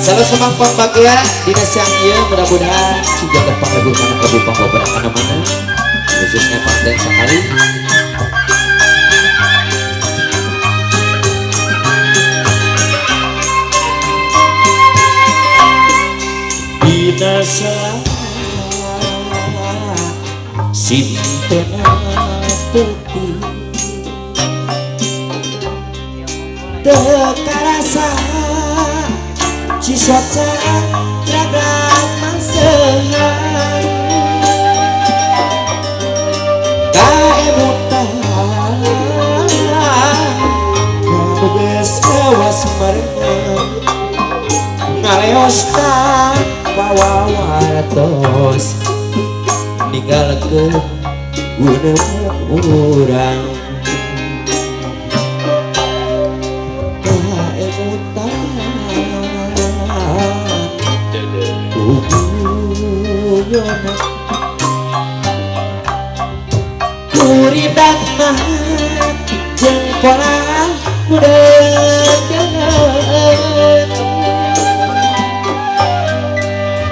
Salah semangkong bagia dinas yang iya mudah-mudahan juga dapat lagu karena kebuka beberapa mana-mana khususnya Panten Sakari. Binasa Sintena putih Tekarasa Cisoca Ragam Mangsehan Kaemutan Kabuges Kawas Marengan Ngaleos tanpa wawaratos ninggalkeun guneun urang kaemutan kuguyonan kuridatna jeung pola mudadeun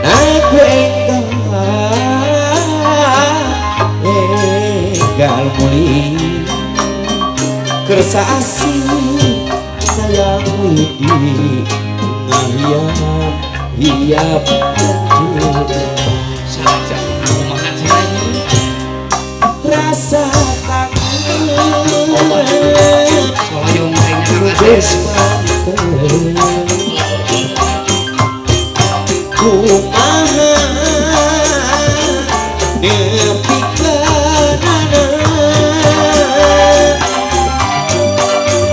aku enggal muli kersa asih sayang widi ngahiyap anjir saja makan sayang rasa kangen soalnya geus panten kumaha nepikeunana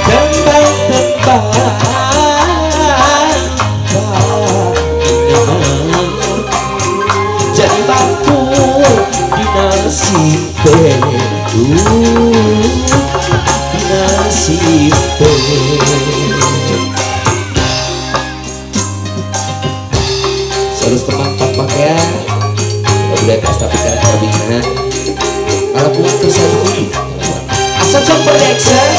tembang-tembang jadi batu dinasibkeun dinasibkeun terus tempat pakaian udah pesta pikiran kabingan kalau buat kesalahan asal production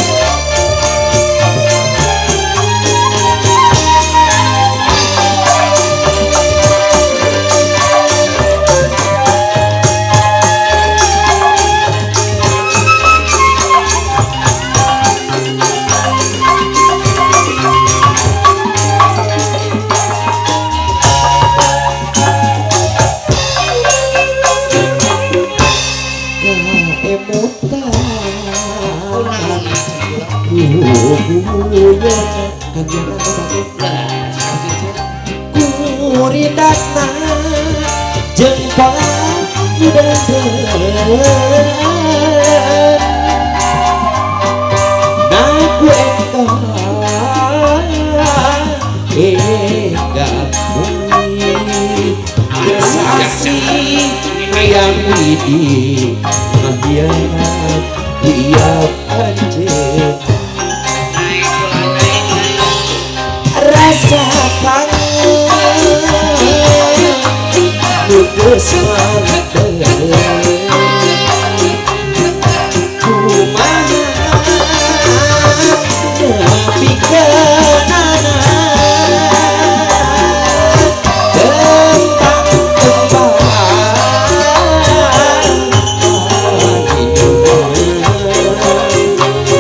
kuridatna jeung pola mudadeun naku enggal muli kesasih hayang widi ngahiyap anjir rasa kangen geus panten kumaha nepikeunana tembang-tembang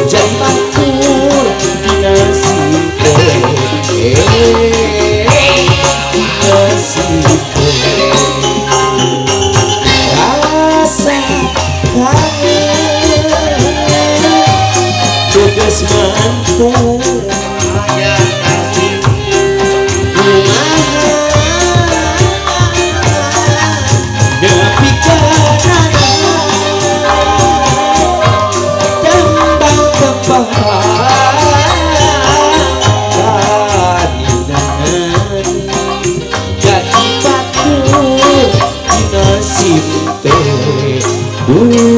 jadi batur dinasibkeun rasa kangen geus manten kumaha nepikeunana tembang-tembang jadi batu dinasibkeun